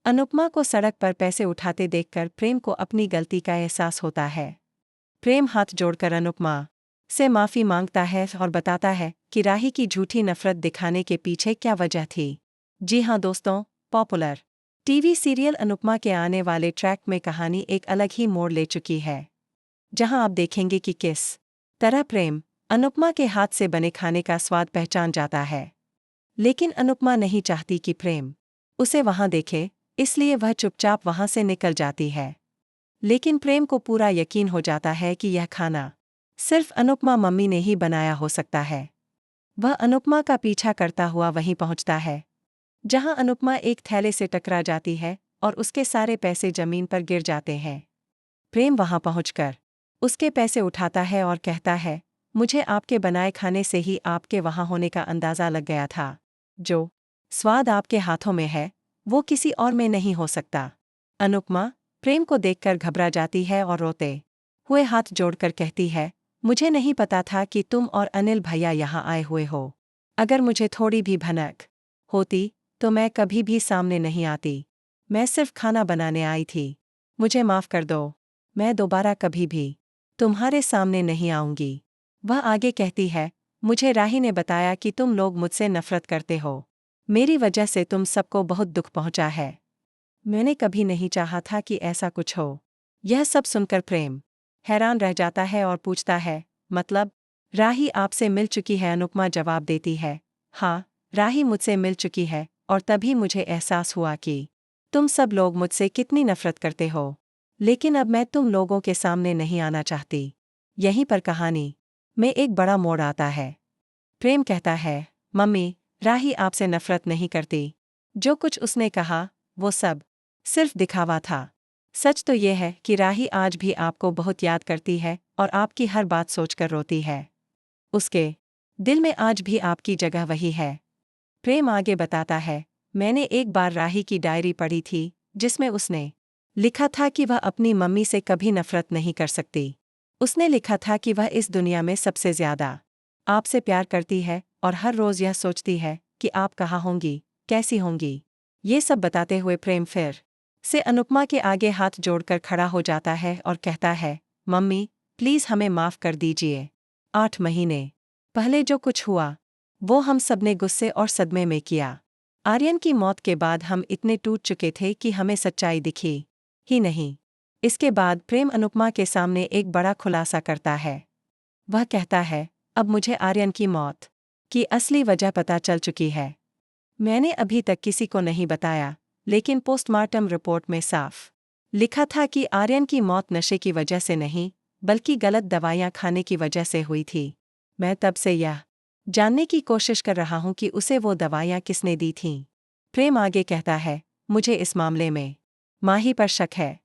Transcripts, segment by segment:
अनुपमा को सड़क पर पैसे उठाते देखकर प्रेम को अपनी गलती का एहसास होता है। प्रेम हाथ जोड़कर अनुपमा से माफी मांगता है और बताता है कि राही की झूठी नफरत दिखाने के पीछे क्या वजह थी। जी हाँ दोस्तों, पॉपुलर टीवी सीरियल अनुपमा के आने वाले ट्रैक में कहानी एक अलग ही मोड़ ले चुकी है, जहां आप देखेंगे कि किस तरह प्रेम अनुपमा के हाथ से बने खाने का स्वाद पहचान जाता है। लेकिन अनुपमा नहीं चाहती कि प्रेम उसे वहां देखे, इसलिए वह चुपचाप वहां से निकल जाती है। लेकिन प्रेम को पूरा यकीन हो जाता है कि यह खाना सिर्फ अनुपमा मम्मी ने ही बनाया हो सकता है। वह अनुपमा का पीछा करता हुआ वहीं पहुंचता है, जहां अनुपमा एक थैले से टकरा जाती है और उसके सारे पैसे जमीन पर गिर जाते हैं। प्रेम वहां पहुंचकर उसके पैसे उठाता है और कहता है, मुझे आपके बनाए खाने से ही आपके वहां होने का अंदाजा लग गया था। जो स्वाद आपके हाथों में है वो किसी और में नहीं हो सकता। अनुपमा प्रेम को देखकर घबरा जाती है और रोते हुए हाथ जोड़कर कहती है, मुझे नहीं पता था कि तुम और अनिल भैया यहाँ आए हुए हो। अगर मुझे थोड़ी भी भनक होती तो मैं कभी भी सामने नहीं आती। मैं सिर्फ खाना बनाने आई थी। मुझे माफ कर दो, मैं दोबारा कभी भी तुम्हारे सामने नहीं आऊंगी। वह आगे कहती है, मुझे राही ने बताया कि तुम लोग मुझसे नफरत करते हो। मेरी वजह से तुम सबको बहुत दुख पहुंचा है। मैंने कभी नहीं चाहा था कि ऐसा कुछ हो। यह सब सुनकर प्रेम हैरान रह जाता है और पूछता है, मतलब राही आपसे मिल चुकी है? अनुपमा जवाब देती है, हाँ, राही मुझसे मिल चुकी है और तभी मुझे एहसास हुआ कि तुम सब लोग मुझसे कितनी नफरत करते हो। लेकिन अब मैं तुम लोगों के सामने नहीं आना चाहती। यहीं पर कहानी में एक बड़ा मोड़ आता है। प्रेम कहता है, मम्मी, राही आपसे नफरत नहीं करती। जो कुछ उसने कहा वो सब सिर्फ दिखावा था। सच तो यह है कि राही आज भी आपको बहुत याद करती है और आपकी हर बात सोचकर रोती है। उसके दिल में आज भी आपकी जगह वही है। प्रेम आगे बताता है, मैंने एक बार राही की डायरी पढ़ी थी जिसमें उसने लिखा था कि वह अपनी मम्मी से कभी नफरत नहीं कर सकती। उसने लिखा था कि वह इस दुनिया में सबसे ज्यादा आपसे प्यार करती है और हर रोज यह सोचती है कि आप कहाँ होंगी, कैसी होंगी। ये सब बताते हुए प्रेम फिर से अनुपमा के आगे हाथ जोड़कर खड़ा हो जाता है और कहता है, मम्मी प्लीज हमें माफ कर दीजिए। 8 महीने पहले जो कुछ हुआ वो हम सबने गुस्से और सदमे में किया। आर्यन की मौत के बाद हम इतने टूट चुके थे कि हमें सच्चाई दिखी ही नहीं। इसके बाद प्रेम अनुपमा के सामने एक बड़ा खुलासा करता है। वह कहता है, अब मुझे आर्यन की मौत की असली वजह पता चल चुकी है। मैंने अभी तक किसी को नहीं बताया, लेकिन पोस्टमार्टम रिपोर्ट में साफ लिखा था कि आर्यन की मौत नशे की वजह से नहीं, बल्कि गलत दवाइयां खाने की वजह से हुई थी। मैं तब से यह जानने की कोशिश कर रहा हूं कि उसे वो दवाइयां किसने दी थीं। प्रेम आगे कहता है, मुझे इस मामले में माही पर शक है,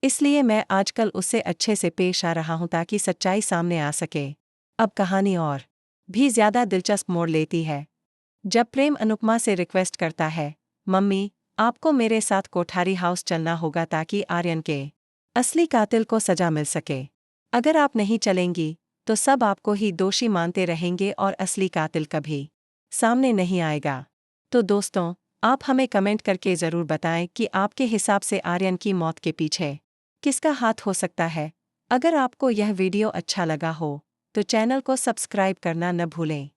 इसलिए मैं आजकल उससे अच्छे से पेश आ रहा हूं ताकि सच्चाई सामने आ सके। अब कहानी और भी ज्यादा दिलचस्प मोड़ लेती है जब प्रेम अनुपमा से रिक्वेस्ट करता है, मम्मी आपको मेरे साथ कोठारी हाउस चलना होगा ताकि आर्यन के असली कातिल को सजा मिल सके। अगर आप नहीं चलेंगी तो सब आपको ही दोषी मानते रहेंगे और असली कातिल कभी सामने नहीं आएगा। तो दोस्तों, आप हमें कमेंट करके ज़रूर बताएं कि आपके हिसाब से आर्यन की मौत के पीछे किसका हाथ हो सकता है। अगर आपको यह वीडियो अच्छा लगा हो तो चैनल को सब्सक्राइब करना न भूलें।